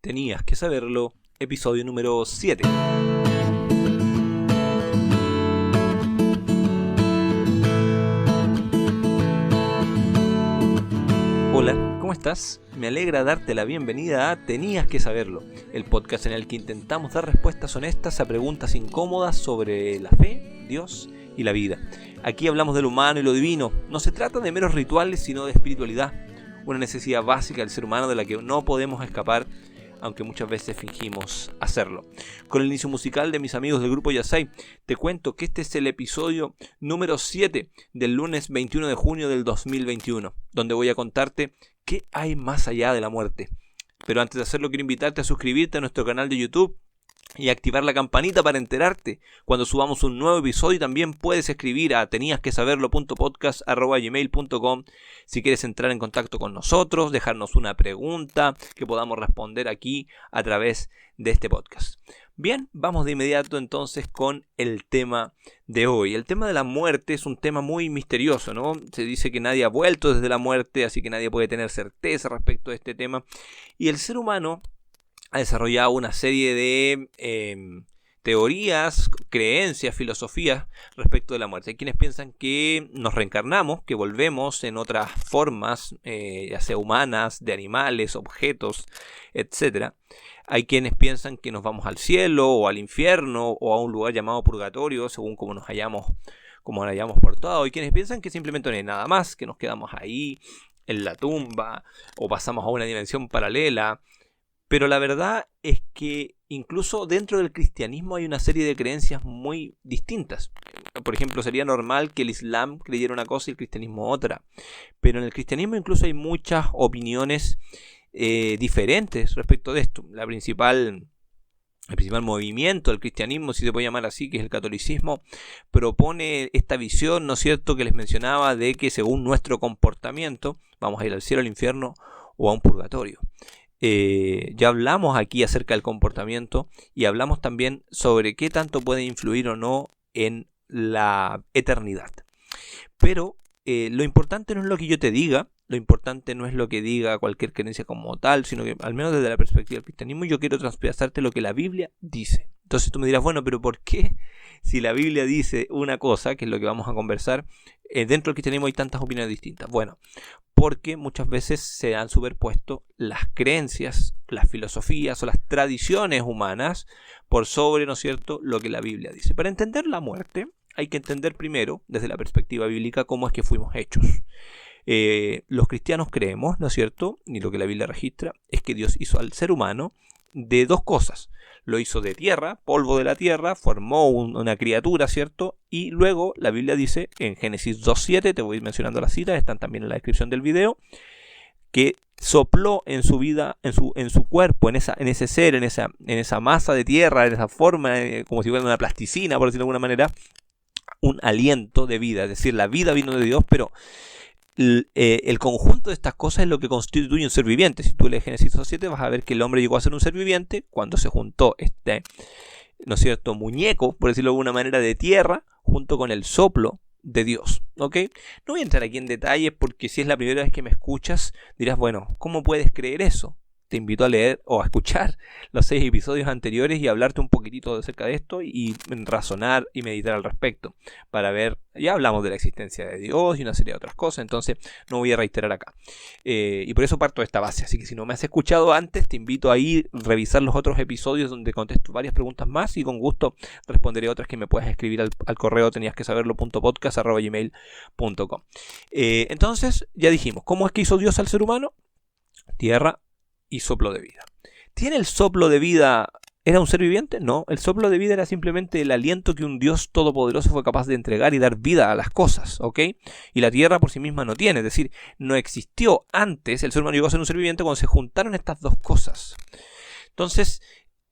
Tenías que saberlo, episodio número 7. Hola, ¿cómo estás? Me alegra darte la bienvenida a Tenías que saberlo, el podcast en el que intentamos dar respuestas honestas a preguntas incómodas sobre la fe, Dios y la vida. Aquí hablamos de lo humano y lo divino. No se trata de meros rituales, sino de espiritualidad, una necesidad básica del ser humano de la que no podemos escapar, aunque muchas veces fingimos hacerlo. Con el inicio musical de mis amigos del grupo Yasai, te cuento que este es el episodio número 7 del lunes 21 de junio del 2021, donde voy a contarte qué hay más allá de la muerte. Pero antes de hacerlo, quiero invitarte a suscribirte a nuestro canal de YouTube y activar la campanita para enterarte cuando subamos un nuevo episodio. Y también puedes escribir a teniasquesaberlo.podcast@gmail.com si quieres entrar en contacto con nosotros, dejarnos una pregunta que podamos responder aquí a través de este podcast. Bien, vamos de inmediato entonces con el tema de hoy. El tema de la muerte es un tema muy misterioso, ¿no? Se dice que nadie ha vuelto desde la muerte, así que nadie puede tener certeza respecto a este tema. Y el ser humano ha desarrollado una serie de teorías, creencias, filosofías respecto de la muerte. Hay quienes piensan que nos reencarnamos, que volvemos en otras formas, ya sea humanas, de animales, objetos, etc. Hay quienes piensan que nos vamos al cielo o al infierno o a un lugar llamado purgatorio, según como nos hayamos portado. Hay quienes piensan que simplemente no hay nada más, que nos quedamos ahí en la tumba o pasamos a una dimensión paralela. Pero la verdad es que incluso dentro del cristianismo hay una serie de creencias muy distintas. Por ejemplo, sería normal que el Islam creyera una cosa y el cristianismo otra. Pero en el cristianismo incluso hay muchas opiniones diferentes respecto de esto. El principal movimiento del cristianismo, si se puede llamar así, que es el catolicismo, propone esta visión, ¿no es cierto?, que les mencionaba, de que según nuestro comportamiento vamos a ir al cielo, al infierno o a un purgatorio. Ya hablamos aquí acerca del comportamiento y hablamos también sobre qué tanto puede influir o no en la eternidad. Pero lo importante no es lo que yo te diga, lo importante no es lo que diga cualquier creencia como tal, sino que al menos desde la perspectiva del cristianismo yo quiero traspasarte lo que la Biblia dice. Entonces tú me dirás, bueno, pero ¿por qué si la Biblia dice una cosa, que es lo que vamos a conversar, dentro del cristianismo hay tantas opiniones distintas? Bueno, porque muchas veces se han superpuesto las creencias, las filosofías o las tradiciones humanas por sobre, ¿no es cierto?, lo que la Biblia dice. Para entender la muerte hay que entender primero, desde la perspectiva bíblica, cómo es que fuimos hechos. Los cristianos creemos, ¿no es cierto?, y lo que la Biblia registra es que Dios hizo al ser humano de dos cosas. Lo hizo de tierra, polvo de la tierra, formó una criatura, ¿cierto? Y luego la Biblia dice en Génesis 2:7, te voy mencionando las citas, están también en la descripción del video, que sopló en su vida, en su cuerpo, en ese ser, en esa masa de tierra, en esa forma, como si fuera una plasticina, por decirlo de alguna manera, un aliento de vida. Es decir, la vida vino de Dios, pero el conjunto de estas cosas es lo que constituye un ser viviente. Si tú lees Génesis 2:7 vas a ver que el hombre llegó a ser un ser viviente cuando se juntó ¿no es cierto?, muñeco, por decirlo de alguna manera, de tierra, junto con el soplo de Dios, ¿ok? No voy a entrar aquí en detalles porque si es la primera vez que me escuchas dirás, bueno, ¿cómo puedes creer eso? Te invito a leer o a escuchar los 6 episodios anteriores y hablarte un poquitito acerca de esto y razonar y meditar al respecto para ver. Ya hablamos de la existencia de Dios y una serie de otras cosas, entonces no voy a reiterar acá. Y por eso parto de esta base. Así que si no me has escuchado antes, te invito a ir a revisar los otros episodios donde contesto varias preguntas más y con gusto responderé otras que me puedas escribir al correo teniasquesaberlo.podcast@gmail.com. Entonces, ya dijimos, ¿cómo es que hizo Dios al ser humano? Tierra y soplo de vida. ¿Tiene el soplo de vida? ¿Era un ser viviente? No, el soplo de vida era simplemente el aliento que un Dios todopoderoso fue capaz de entregar y dar vida a las cosas, ¿ok? Y la tierra por sí misma no tiene, es decir, no existió antes, el ser humano llegó a ser un ser viviente cuando se juntaron estas dos cosas. Entonces,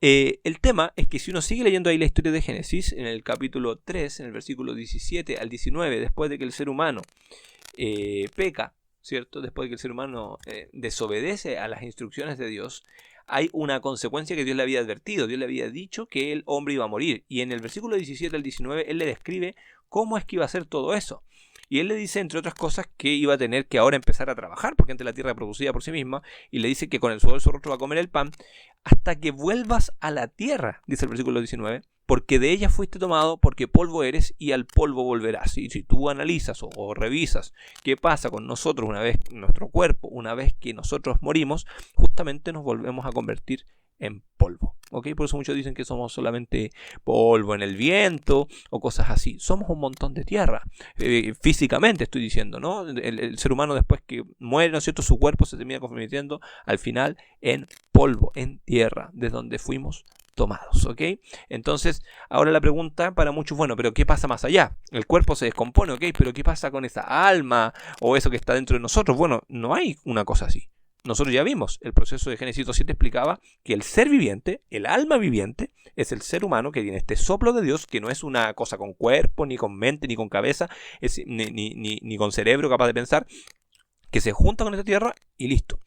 el tema es que si uno sigue leyendo ahí la historia de Génesis, en el capítulo 3, en el versículo 17 al 19, después de que el ser humano peca, ¿cierto? Después de que el ser humano desobedece a las instrucciones de Dios, hay una consecuencia que Dios le había advertido. Dios le había dicho que el hombre iba a morir. Y en el versículo 17 al 19, Él le describe cómo es que iba a hacer todo eso. Y Él le dice, entre otras cosas, que iba a tener que ahora empezar a trabajar, porque antes la tierra producía por sí misma. Y le dice que con el sudor de su rostro va a comer el pan, hasta que vuelvas a la tierra, dice el versículo 19, porque de ella fuiste tomado, porque polvo eres y al polvo volverás. Y si tú analizas o revisas qué pasa con nosotros una vez, nuestro cuerpo, una vez que nosotros morimos, justamente nos volvemos a convertir en polvo. ¿Ok? Por eso muchos dicen que somos solamente polvo en el viento o cosas así. Somos un montón de tierra. Físicamente estoy diciendo, ¿no? El ser humano después que muere, ¿no es cierto? Su cuerpo se termina convirtiendo al final en polvo, en tierra, de donde fuimos tomados, ¿ok? Entonces, ahora la pregunta para muchos, bueno, pero ¿qué pasa más allá? El cuerpo se descompone, ¿ok? Pero ¿qué pasa con esa alma o eso que está dentro de nosotros? Bueno, no hay una cosa así. Nosotros ya vimos, el proceso de Génesis 2.7 explicaba que el ser viviente, el alma viviente, es el ser humano que tiene este soplo de Dios, que no es una cosa con cuerpo, ni con mente, ni con cabeza, ni con cerebro capaz de pensar, que se junta con esta tierra y listo.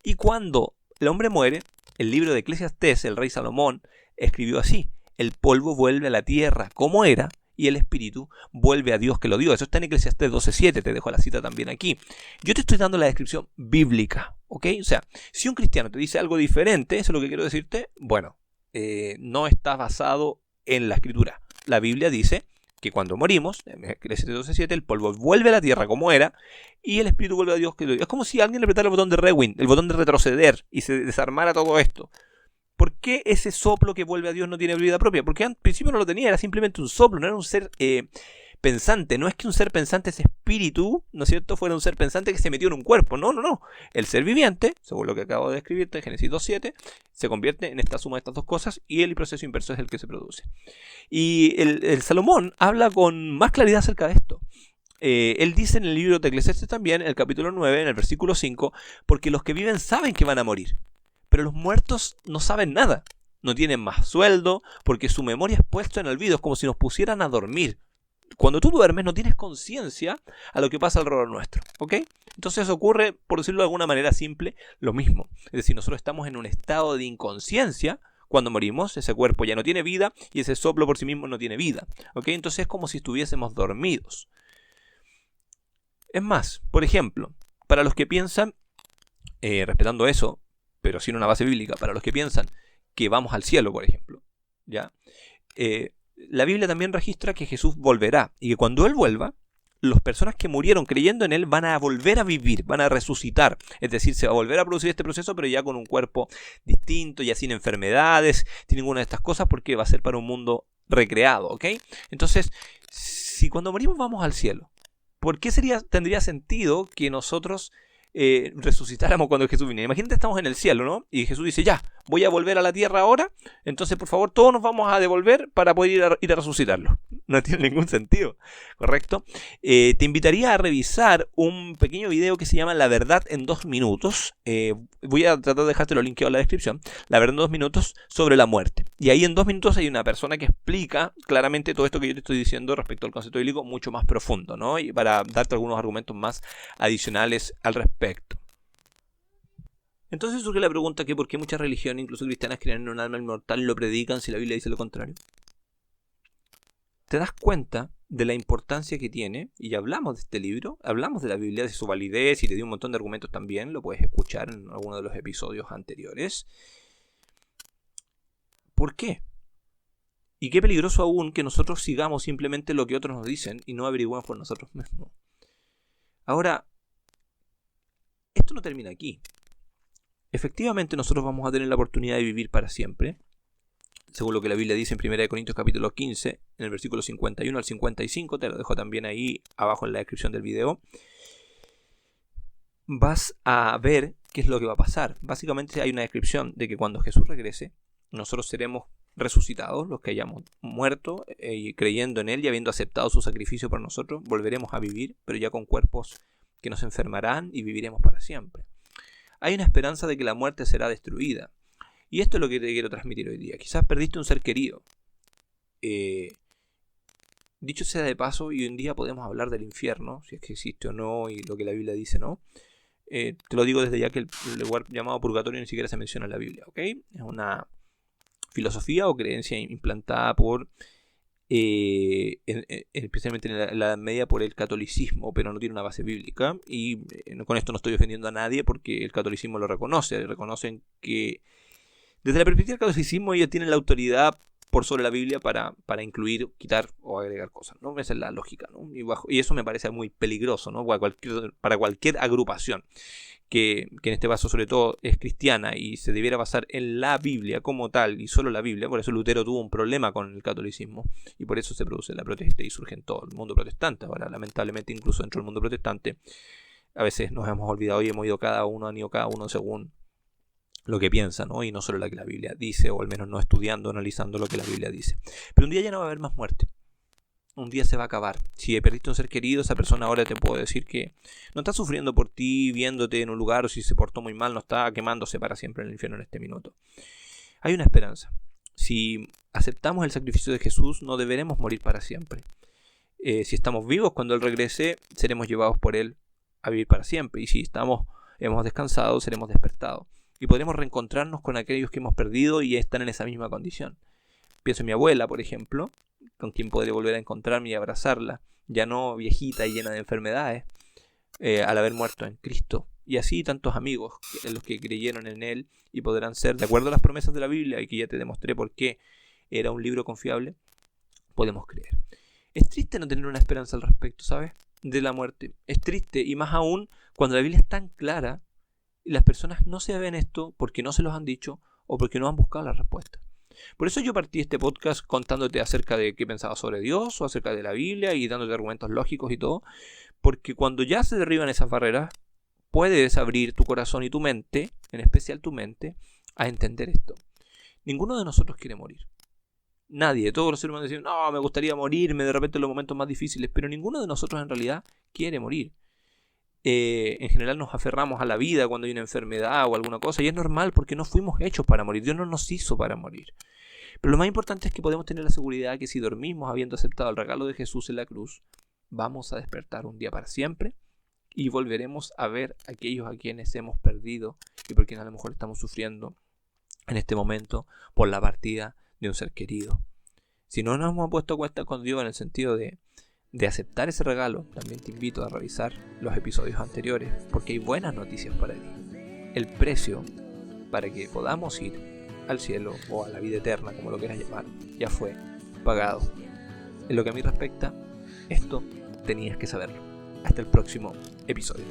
Y cuando el hombre muere, el libro de Eclesiastés, el rey Salomón, escribió así: el polvo vuelve a la tierra como era, y el espíritu vuelve a Dios que lo dio. Eso está en Eclesiastés 12.7, te dejo la cita también aquí. Yo te estoy dando la descripción bíblica, ¿ok? O sea, si un cristiano te dice algo diferente, eso es lo que quiero decirte, bueno, no está basado en la escritura. La Biblia dice que cuando morimos, en Eclesiastés 12.7, el polvo vuelve a la tierra como era, y el espíritu vuelve a Dios que lo dio. Es como si alguien le apretara el botón de rewind, el botón de retroceder, y se desarmara todo esto. ¿Por qué ese soplo que vuelve a Dios no tiene vida propia? Porque al principio no lo tenía, era simplemente un soplo, no era un ser pensante. No es que un ser pensante, ese espíritu, ¿no es cierto?, fuera un ser pensante que se metió en un cuerpo. No, no, no. El ser viviente, según lo que acabo de describirte en Génesis 2.7, se convierte en esta suma de estas dos cosas y el proceso inverso es el que se produce. Y el Salomón habla con más claridad acerca de esto. Él dice en el libro de Eclesiastés también, en el capítulo 9, en el versículo 5, porque los que viven saben que van a morir. Pero los muertos no saben nada, no tienen más sueldo, porque su memoria es puesta en el olvido, es como si nos pusieran a dormir. Cuando tú duermes no tienes conciencia a lo que pasa alrededor nuestro, ¿ok? Entonces ocurre, por decirlo de alguna manera simple, lo mismo. Es decir, nosotros estamos en un estado de inconsciencia cuando morimos, ese cuerpo ya no tiene vida y ese soplo por sí mismo no tiene vida, ¿ok? Entonces es como si estuviésemos dormidos. Es más, por ejemplo, para los que piensan, respetando eso, pero sin una base bíblica, para los que piensan que vamos al cielo, por ejemplo, ¿ya? La Biblia también registra que Jesús volverá y que cuando Él vuelva, las personas que murieron creyendo en Él van a volver a vivir, van a resucitar. Es decir, se va a volver a producir este proceso, pero ya con un cuerpo distinto, ya sin enfermedades, sin ninguna de estas cosas, porque va a ser para un mundo recreado, ¿ok? Entonces, si cuando morimos vamos al cielo, ¿por qué tendría sentido que nosotros resucitáramos cuando Jesús viniera? Imagínate, estamos en el cielo, ¿no? Y Jesús dice, ya, voy a volver a la tierra ahora, entonces por favor todos nos vamos a devolver para poder ir a resucitarlo. No tiene ningún sentido, ¿correcto? Te invitaría a revisar un pequeño video que se llama La verdad en 2 minutos. Voy a tratar de dejártelo linkeado en la descripción. La verdad en 2 minutos sobre la muerte. Y ahí en 2 minutos hay una persona que explica claramente todo esto que yo te estoy diciendo respecto al concepto bíblico mucho más profundo, ¿no? Y para darte algunos argumentos más adicionales al respecto. Entonces surge la pregunta que por qué muchas religiones, incluso cristianas, creen en un alma inmortal y lo predican si la Biblia dice lo contrario. Te das cuenta de la importancia que tiene, y ya hablamos de este libro, hablamos de la Biblia, de su validez, y te di un montón de argumentos también, lo puedes escuchar en alguno de los episodios anteriores. ¿Por qué? Y qué peligroso aún que nosotros sigamos simplemente lo que otros nos dicen y no averiguemos por nosotros mismos. Ahora, esto no termina aquí. Efectivamente nosotros vamos a tener la oportunidad de vivir para siempre, según lo que la Biblia dice en 1 Corintios capítulo 15, en el versículo 51 al 55, te lo dejo también ahí abajo en la descripción del video. Vas a ver qué es lo que va a pasar. Básicamente hay una descripción de que cuando Jesús regrese, nosotros seremos resucitados, los que hayamos muerto creyendo en Él y habiendo aceptado su sacrificio por nosotros, volveremos a vivir, pero ya con cuerpos que nos enfermarán y viviremos para siempre. Hay una esperanza de que la muerte será destruida. Y esto es lo que te quiero transmitir hoy día. Quizás perdiste un ser querido. Dicho sea de paso, y hoy en día podemos hablar del infierno, si es que existe o no, y lo que la Biblia dice, ¿no? Te lo digo desde ya que el lugar llamado purgatorio ni siquiera se menciona en la Biblia, ¿ok? Es una filosofía o creencia implantada por, especialmente en la Edad Media, por el catolicismo, pero no tiene una base bíblica. Y con esto no estoy ofendiendo a nadie porque el catolicismo lo reconoce. Reconocen que Desde la perspectiva del catolicismo, ellos tienen la autoridad por sobre la Biblia para incluir, quitar o agregar cosas, ¿no? Esa es la lógica, ¿no? Y eso me parece muy peligroso, ¿no? Para cualquier agrupación que en este caso sobre todo es cristiana y se debiera basar en la Biblia como tal y solo la Biblia. Por eso Lutero tuvo un problema con el catolicismo y por eso se produce la protesta y surge en todo el mundo protestante. Ahora, lamentablemente, incluso dentro del mundo protestante, a veces nos hemos olvidado y hemos ido cada uno según lo que piensa, ¿no? Y no solo lo que la Biblia dice, o al menos no estudiando, analizando lo que la Biblia dice. Pero un día ya no va a haber más muerte. Un día se va a acabar. Si perdiste un ser querido, esa persona ahora te puedo decir que no está sufriendo por ti, viéndote en un lugar, o si se portó muy mal, no está quemándose para siempre en el infierno en este minuto. Hay una esperanza. Si aceptamos el sacrificio de Jesús, no deberemos morir para siempre. Si estamos vivos cuando Él regrese, seremos llevados por Él a vivir para siempre. Y si hemos descansado, seremos despertados. Y podremos reencontrarnos con aquellos que hemos perdido y están en esa misma condición. Pienso en mi abuela, por ejemplo, con quien podré volver a encontrarme y abrazarla, ya no viejita y llena de enfermedades, al haber muerto en Cristo. Y así tantos amigos, en los que creyeron en Él y podrán ser, de acuerdo a las promesas de la Biblia, y que ya te demostré por qué era un libro confiable, podemos creer. Es triste no tener una esperanza al respecto, ¿sabes? De la muerte. Es triste, y más aún cuando la Biblia es tan clara y las personas no se ven esto porque no se los han dicho o porque no han buscado la respuesta. Por eso yo partí este podcast contándote acerca de qué pensaba sobre Dios o acerca de la Biblia y dándote argumentos lógicos y todo, porque cuando ya se derriban esas barreras, puedes abrir tu corazón y tu mente, en especial tu mente, a entender esto. Ninguno de nosotros quiere morir. Nadie, todos los seres humanos dicen, no, me gustaría morirme de repente en los momentos más difíciles, pero ninguno de nosotros en realidad quiere morir. En general nos aferramos a la vida cuando hay una enfermedad o alguna cosa, y es normal porque no fuimos hechos para morir. Dios no nos hizo para morir. Pero lo más importante es que podemos tener la seguridad que si dormimos habiendo aceptado el regalo de Jesús en la cruz, vamos a despertar un día para siempre y volveremos a ver a aquellos a quienes hemos perdido y por quienes a lo mejor estamos sufriendo en este momento por la partida de un ser querido. Si no nos hemos puesto a cuenta con Dios en el sentido de aceptar ese regalo, también te invito a revisar los episodios anteriores porque hay buenas noticias para ti. El precio para que podamos ir al cielo o a la vida eterna, como lo quieras llamar, ya fue pagado. En lo que a mí respecta, esto tenías que saberlo. Hasta el próximo episodio.